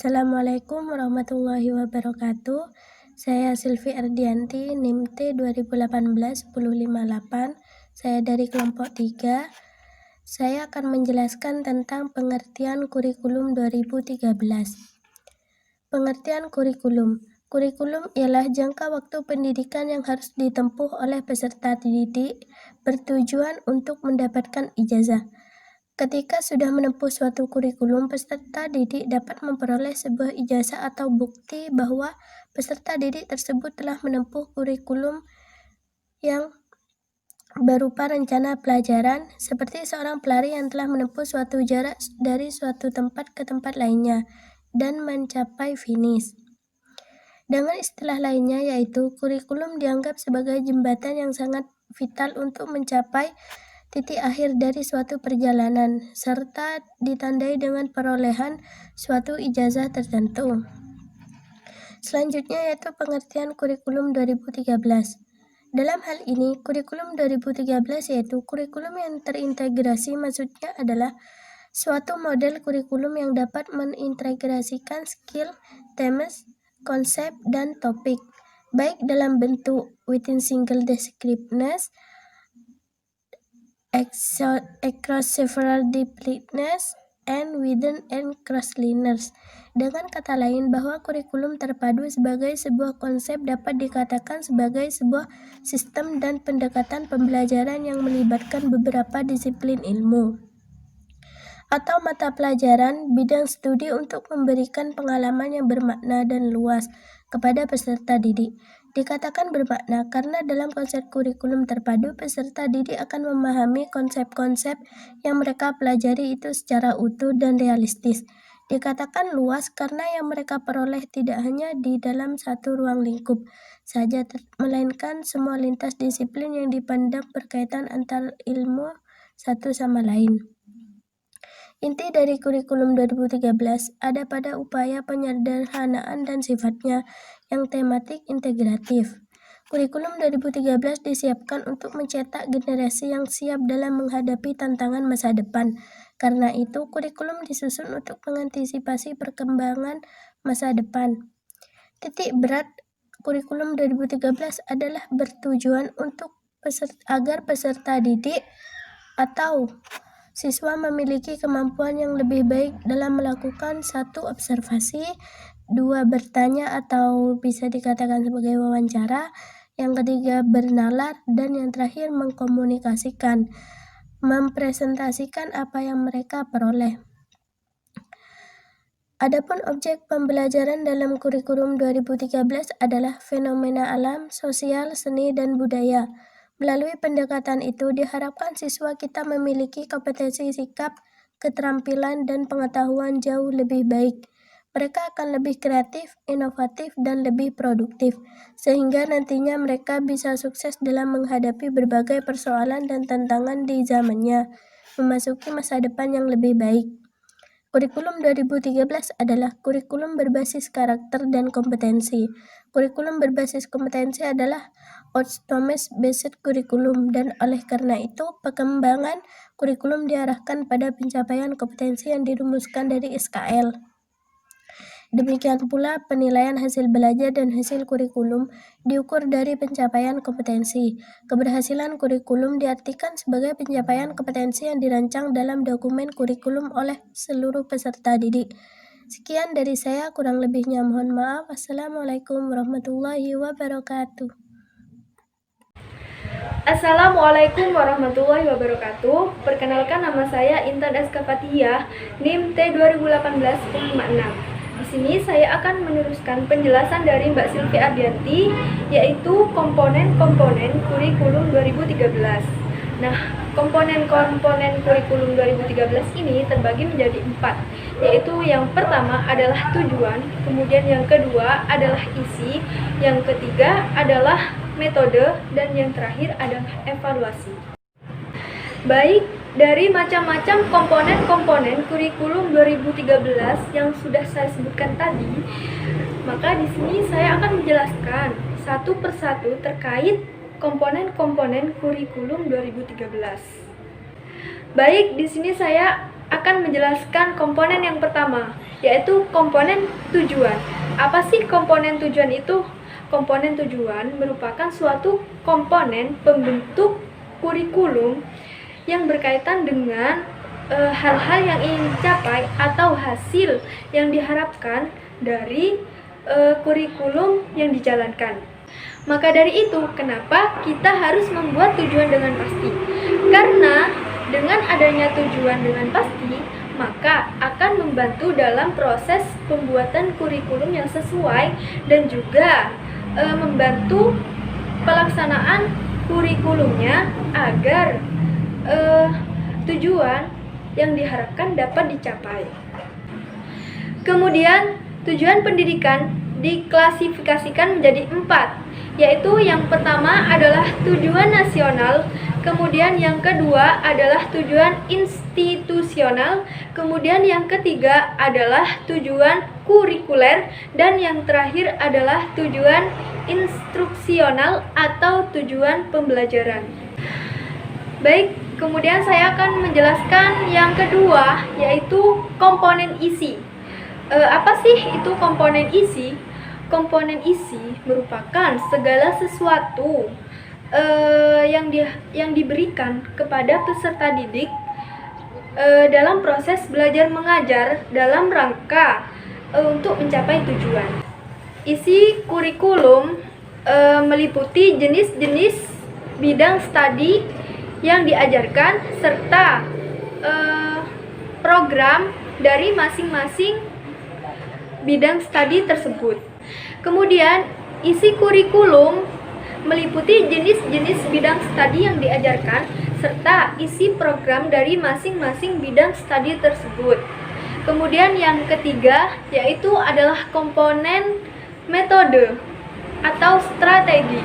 Assalamualaikum warahmatullahi wabarakatuh. Saya Silvi Ardianti, NIM T 2018-1058. Saya dari kelompok 3. Saya akan menjelaskan tentang pengertian kurikulum 2013. Pengertian kurikulum. Kurikulum ialah jangka waktu pendidikan yang harus ditempuh oleh peserta didik bertujuan untuk mendapatkan ijazah. Ketika sudah menempuh suatu kurikulum, peserta didik dapat memperoleh sebuah ijazah atau bukti bahwa peserta didik tersebut telah menempuh kurikulum yang berupa rencana pelajaran, seperti seorang pelari yang telah menempuh suatu jarak dari suatu tempat ke tempat lainnya dan mencapai finish. Dengan istilah lainnya yaitu kurikulum dianggap sebagai jembatan yang sangat vital untuk mencapai titik akhir dari suatu perjalanan, serta ditandai dengan perolehan suatu ijazah tertentu. Selanjutnya yaitu pengertian kurikulum 2013. Dalam hal ini, kurikulum 2013 yaitu kurikulum yang terintegrasi, maksudnya adalah suatu model kurikulum yang dapat mengintegrasikan skill, themes, konsep, dan topik, baik dalam bentuk within single descriptiveness, across several disciplines, and within and cross-linears. Dengan kata lain, bahwa kurikulum terpadu sebagai sebuah konsep dapat dikatakan sebagai sebuah sistem dan pendekatan pembelajaran yang melibatkan beberapa disiplin ilmu atau mata pelajaran bidang studi untuk memberikan pengalaman yang bermakna dan luas kepada peserta didik. Dikatakan bermakna karena dalam konsep kurikulum terpadu, peserta didik akan memahami konsep-konsep yang mereka pelajari itu secara utuh dan realistis. Dikatakan luas karena yang mereka peroleh tidak hanya di dalam satu ruang lingkup saja, melainkan semua lintas disiplin yang dipandang berkaitan antar ilmu satu sama lain. Inti dari kurikulum 2013 ada pada upaya penyederhanaan dan sifatnya yang tematik integratif. Kurikulum 2013 disiapkan untuk mencetak generasi yang siap dalam menghadapi tantangan masa depan. Karena itu, kurikulum disusun untuk mengantisipasi perkembangan masa depan. Titik berat kurikulum 2013 adalah bertujuan untuk agar peserta didik atau siswa memiliki kemampuan yang lebih baik dalam melakukan satu observasi, dua bertanya atau bisa dikatakan sebagai wawancara, yang ketiga bernalar, dan yang terakhir mengkomunikasikan, mempresentasikan apa yang mereka peroleh. Adapun objek pembelajaran dalam kurikulum 2013 adalah fenomena alam, sosial, seni, dan budaya. Melalui pendekatan itu diharapkan siswa kita memiliki kompetensi sikap, keterampilan, dan pengetahuan jauh lebih baik. Mereka akan lebih kreatif, inovatif, dan lebih produktif, sehingga nantinya mereka bisa sukses dalam menghadapi berbagai persoalan dan tantangan di zamannya, memasuki masa depan yang lebih baik. Kurikulum 2013 adalah kurikulum berbasis karakter dan kompetensi. Kurikulum berbasis kompetensi adalah outcomes-based kurikulum, dan oleh karena itu, perkembangan kurikulum diarahkan pada pencapaian kompetensi yang dirumuskan dari SKL. Demikian pula, penilaian hasil belajar dan hasil kurikulum diukur dari pencapaian kompetensi. Keberhasilan kurikulum diartikan sebagai pencapaian kompetensi yang dirancang dalam dokumen kurikulum oleh seluruh peserta didik. Sekian dari saya, kurang lebihnya mohon maaf. Assalamualaikum warahmatullahi wabarakatuh. Assalamualaikum warahmatullahi wabarakatuh. Perkenalkan, nama saya Intan SK Fatihiyah, NIM T 2018-1056. Di sini saya akan meneruskan penjelasan dari Mbak Silvi Ardianti, yaitu komponen-komponen kurikulum 2013. Nah, komponen-komponen kurikulum 2013 ini terbagi menjadi 4, yaitu yang pertama adalah tujuan, kemudian yang kedua adalah isi, yang ketiga adalah metode, dan yang terakhir adalah evaluasi. Baik, dari macam-macam komponen-komponen kurikulum 2013 yang sudah saya sebutkan tadi, maka di sini saya akan menjelaskan satu persatu terkait komponen-komponen kurikulum 2013. Baik, di sini saya akan menjelaskan komponen yang pertama, yaitu komponen tujuan. Apa sih komponen tujuan itu? Komponen tujuan merupakan suatu komponen pembentuk kurikulum yang berkaitan dengan hal-hal yang ingin dicapai atau hasil yang diharapkan dari kurikulum yang dijalankan. Maka dari itu, kenapa kita harus membuat tujuan dengan pasti? Karena dengan adanya tujuan dengan pasti, maka akan membantu dalam proses pembuatan kurikulum yang sesuai dan juga membantu pelaksanaan kurikulumnya agar tujuan yang diharapkan dapat dicapai. Kemudian, tujuan pendidikan diklasifikasikan menjadi 4, yaitu yang pertama adalah tujuan nasional, kemudian yang kedua adalah tujuan institusional, kemudian yang ketiga adalah tujuan kurikuler, dan yang terakhir adalah tujuan instruksional atau tujuan pembelajaran. Baik, kemudian saya akan menjelaskan yang kedua, yaitu komponen isi. Apa sih itu komponen isi? Komponen isi merupakan segala sesuatu yang diberikan kepada peserta didik dalam proses belajar mengajar dalam rangka untuk mencapai tujuan. Isi kurikulum meliputi jenis-jenis bidang studi yang diajarkan serta program dari masing-masing bidang studi tersebut. Kemudian, isi kurikulum meliputi jenis-jenis bidang studi yang diajarkan serta isi program dari masing-masing bidang studi tersebut. Kemudian yang ketiga yaitu adalah komponen metode atau strategi.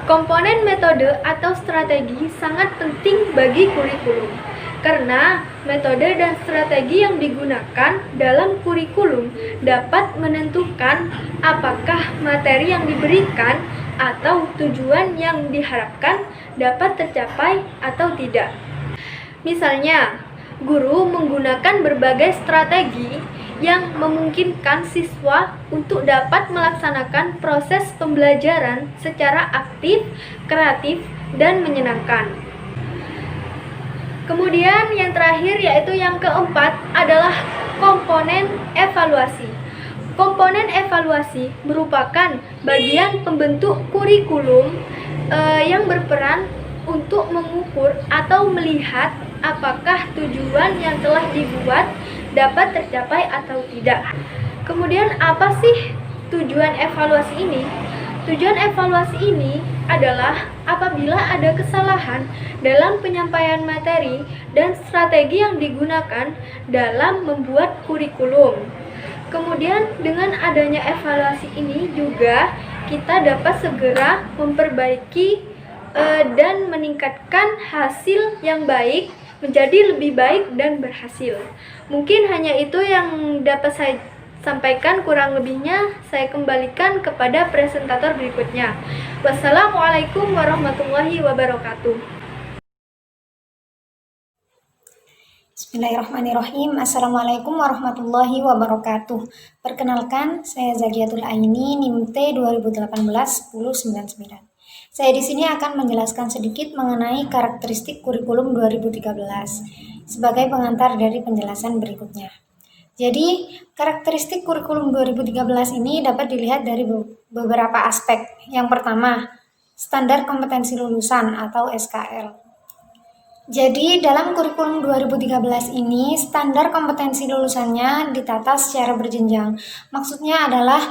Komponen metode atau strategi sangat penting bagi kurikulum karena metode dan strategi yang digunakan dalam kurikulum dapat menentukan apakah materi yang diberikan atau tujuan yang diharapkan dapat tercapai atau tidak. Misalnya, guru menggunakan berbagai strategi yang memungkinkan siswa untuk dapat melaksanakan proses pembelajaran secara aktif, kreatif, dan menyenangkan. Kemudian yang terakhir yaitu yang keempat adalah komponen evaluasi. Komponen evaluasi merupakan bagian pembentuk kurikulum yang berperan untuk mengukur atau melihat apakah tujuan yang telah dibuat dapat tercapai atau tidak. Kemudian apa sih tujuan evaluasi ini? Tujuan evaluasi ini adalah apabila ada kesalahan dalam penyampaian materi dan strategi yang digunakan dalam membuat kurikulum. Kemudian dengan adanya evaluasi ini juga kita dapat segera memperbaiki dan meningkatkan hasil yang baik menjadi lebih baik dan berhasil. Mungkin hanya itu yang dapat saya sampaikan, kurang lebihnya saya kembalikan kepada presentator berikutnya. Wassalamualaikum warahmatullahi wabarakatuh. Bismillahirrahmanirrahim. Assalamualaikum warahmatullahi wabarakatuh. Perkenalkan, saya Zakiatul Aini, NIM T 2018-1099. Saya di sini akan menjelaskan sedikit mengenai karakteristik kurikulum 2013 sebagai pengantar dari penjelasan berikutnya. Jadi, karakteristik kurikulum 2013 ini dapat dilihat dari beberapa aspek. Yang pertama, standar kompetensi lulusan atau SKL. Jadi, dalam kurikulum 2013 ini, standar kompetensi lulusannya ditata secara berjenjang. Maksudnya adalah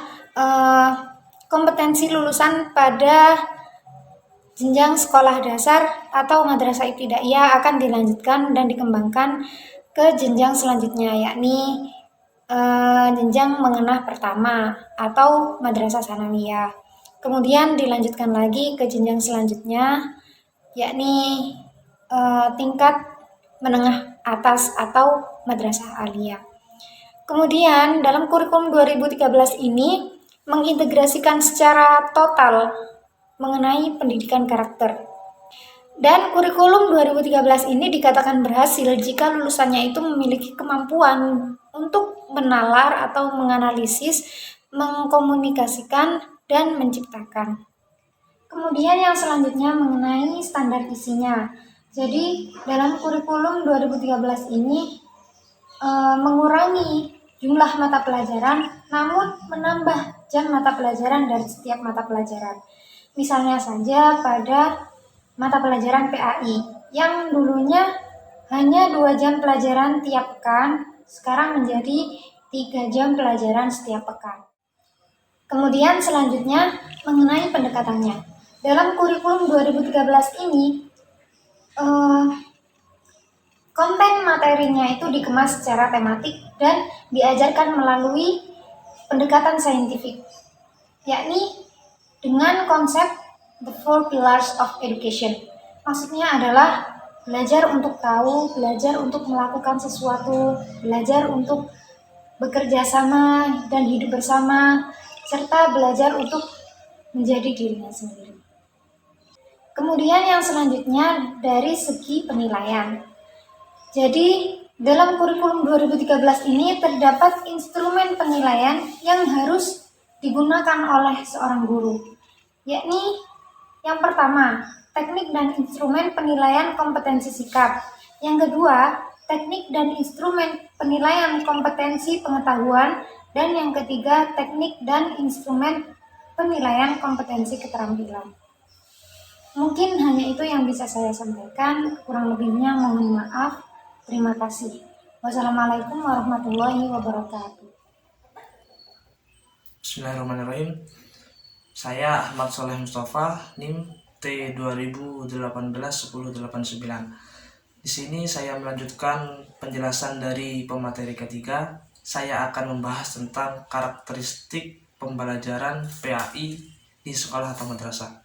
kompetensi lulusan pada jenjang sekolah dasar atau madrasah ibtidaiyah akan dilanjutkan dan dikembangkan ke jenjang selanjutnya, yakni jenjang menengah pertama atau madrasah sanawiyah. Kemudian dilanjutkan lagi ke jenjang selanjutnya, yakni tingkat menengah atas atau madrasah aliyah. Kemudian dalam kurikulum 2013 ini mengintegrasikan secara total mengenai pendidikan karakter. Dan kurikulum 2013 ini dikatakan berhasil jika lulusannya itu memiliki kemampuan untuk menalar atau menganalisis, mengkomunikasikan, dan menciptakan. Kemudian yang selanjutnya mengenai standar isinya. Jadi dalam kurikulum 2013 ini mengurangi jumlah mata pelajaran, namun menambah jam mata pelajaran dari setiap mata pelajaran. Misalnya saja pada mata pelajaran PAI yang dulunya hanya 2 jam pelajaran tiap pekan, sekarang menjadi 3 jam pelajaran setiap pekan. Kemudian selanjutnya mengenai pendekatannya. Dalam kurikulum 2013 ini, konten materinya itu dikemas secara tematik dan diajarkan melalui pendekatan saintifik, yakni dengan konsep The Four Pillars of Education. Maksudnya adalah belajar untuk tahu, belajar untuk melakukan sesuatu, belajar untuk bekerja sama dan hidup bersama, serta belajar untuk menjadi dirinya sendiri. Kemudian yang selanjutnya dari segi penilaian. Jadi dalam kurikulum 2013 ini terdapat instrumen penilaian yang harus digunakan oleh seorang guru, yakni yang pertama, teknik dan instrumen penilaian kompetensi sikap. Yang kedua, teknik dan instrumen penilaian kompetensi pengetahuan. Dan yang ketiga, teknik dan instrumen penilaian kompetensi keterampilan. Mungkin hanya itu yang bisa saya sampaikan, kurang lebihnya mohon maaf. Terima kasih. Wassalamualaikum warahmatullahi wabarakatuh. Bismillahirrahmanirrahim. Saya Ahmad Soleh Mustafa, NIM T 2018-1089. Di sini saya melanjutkan penjelasan dari pemateri ketiga. Saya akan membahas tentang karakteristik pembelajaran PAI di sekolah atau madrasah.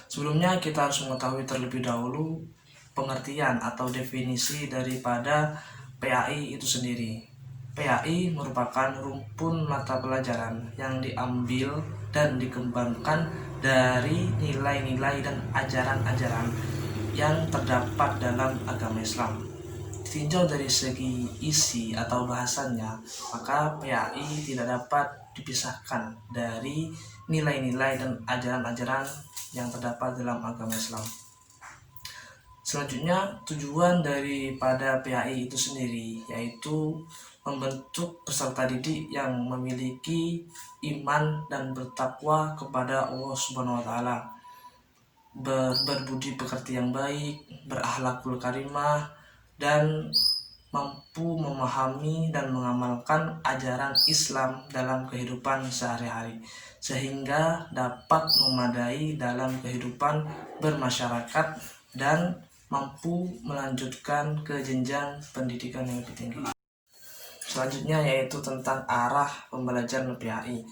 Sebelumnya kita harus mengetahui terlebih dahulu pengertian atau definisi daripada PAI itu sendiri. PAI merupakan rumpun mata pelajaran yang diambil dan dikembangkan dari nilai-nilai dan ajaran-ajaran yang terdapat dalam agama Islam. Ditinjau dari segi isi atau bahasannya, maka PAI tidak dapat dipisahkan dari nilai-nilai dan ajaran-ajaran yang terdapat dalam agama Islam. Selanjutnya, tujuan daripada PAI itu sendiri yaitu membentuk peserta didik yang memiliki iman dan bertakwa kepada Allah Subhanahu wa taala, berbudi pekerti yang baik, berakhlakul karimah, dan mampu memahami dan mengamalkan ajaran Islam dalam kehidupan sehari-hari sehingga dapat memadai dalam kehidupan bermasyarakat dan mampu melanjutkan ke jenjang pendidikan yang lebih tinggi. Selanjutnya yaitu tentang arah pembelajaran PAI.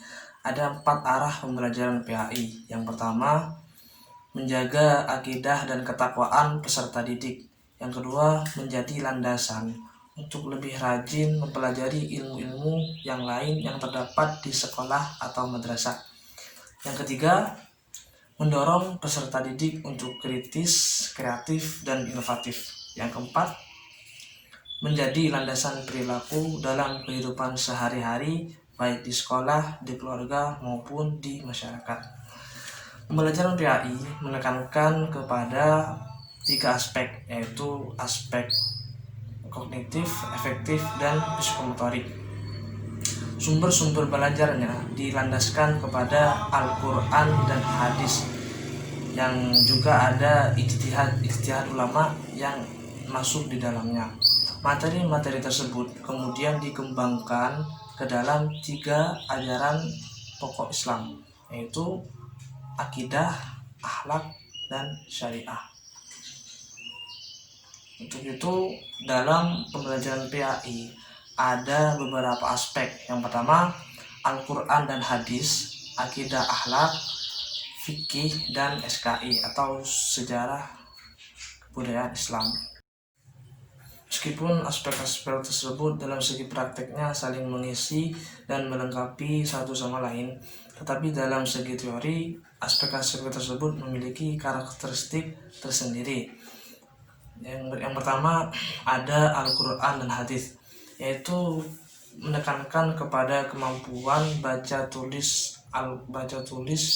Ada 4 arah pembelajaran PAI. Yang pertama, menjaga akidah dan ketakwaan peserta didik. Yang kedua, menjadi landasan untuk lebih rajin mempelajari ilmu-ilmu yang lain yang terdapat di sekolah atau madrasah. Yang ketiga, mendorong peserta didik untuk kritis, kreatif, dan inovatif. Yang keempat, menjadi landasan perilaku dalam kehidupan sehari-hari, baik di sekolah, di keluarga, maupun di masyarakat. Pembelajaran PAI menekankan kepada 3 aspek, yaitu aspek kognitif, efektif, dan psikomotorik. Sumber-sumber belajarnya dilandaskan kepada Al-Quran dan hadis, yang juga ada ijtihad ulama yang masuk di dalamnya. Materi-materi tersebut kemudian dikembangkan ke dalam 3 ajaran pokok Islam, yaitu akidah, akhlak, dan syariah. Untuk itu, dalam pembelajaran PAI ada beberapa aspek. Yang pertama, Al-Quran dan hadis, akidah, akhlak, fikih, dan SKI atau sejarah kebudayaan Islam. Meskipun aspek-aspek tersebut dalam segi prakteknya saling mengisi dan melengkapi satu sama lain, tetapi dalam segi teori, aspek-aspek tersebut memiliki karakteristik tersendiri. Yang pertama ada Al-Quran dan hadis, yaitu menekankan kepada kemampuan baca tulis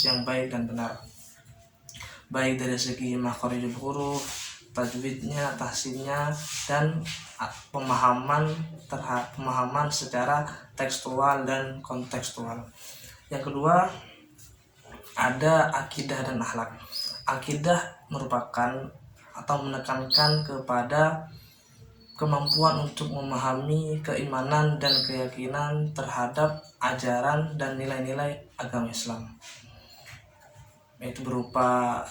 yang baik dan benar, baik dari segi makharijul huruf, tajwidnya, tahsinnya, dan pemahaman secara tekstual dan kontekstual. Yang kedua ada akidah dan akhlak. Akidah merupakan atau menekankan kepada kemampuan untuk memahami keimanan dan keyakinan terhadap ajaran dan nilai-nilai agama Islam, yaitu berupa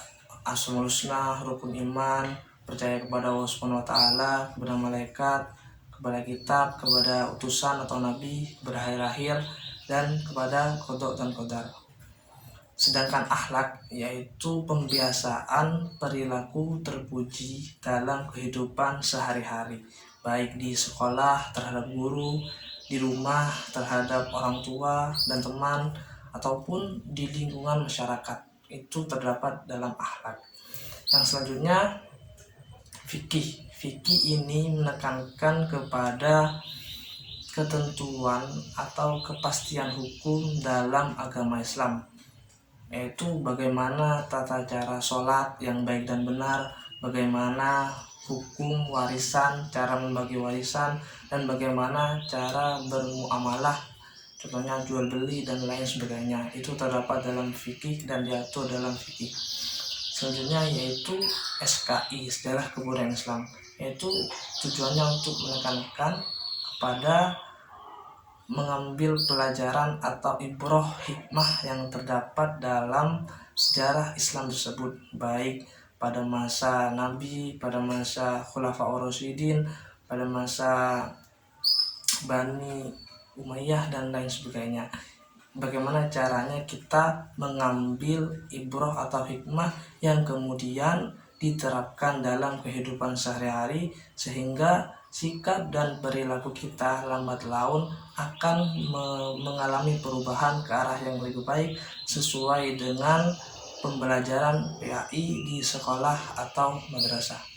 Asmaul Husna, rukun iman, percaya kepada Allah Subhanahu wa taala, kepada malaikat, kepada kitab, kepada utusan atau nabi, kepada hari akhir, dan kepada qada dan qadar. Sedangkan akhlak yaitu pembiasaan perilaku terpuji dalam kehidupan sehari-hari, baik di sekolah terhadap guru, di rumah terhadap orang tua dan teman, ataupun di lingkungan masyarakat. Itu terdapat dalam akhlak. Yang selanjutnya fikih. Fikih ini menekankan kepada ketentuan atau kepastian hukum dalam agama Islam, yaitu bagaimana tata cara sholat yang baik dan benar, bagaimana hukum warisan, cara membagi warisan, dan bagaimana cara bermuamalah, contohnya jual beli dan lain sebagainya. Itu terdapat dalam fikih dan diatur dalam fikih. Selanjutnya yaitu SKI, sejarah kebudayaan Islam, yaitu tujuannya untuk menekankan kepada mengambil pelajaran atau ibroh hikmah yang terdapat dalam sejarah Islam tersebut, baik pada masa Nabi, pada masa Khulafaur Rasyidin, pada masa Bani Umayyah dan lain sebagainya. Bagaimana caranya kita mengambil ibroh atau hikmah yang kemudian diterapkan dalam kehidupan sehari-hari, sehingga sikap dan perilaku kita lambat laun akan mengalami perubahan ke arah yang lebih baik sesuai dengan pembelajaran PAI di sekolah atau madrasah.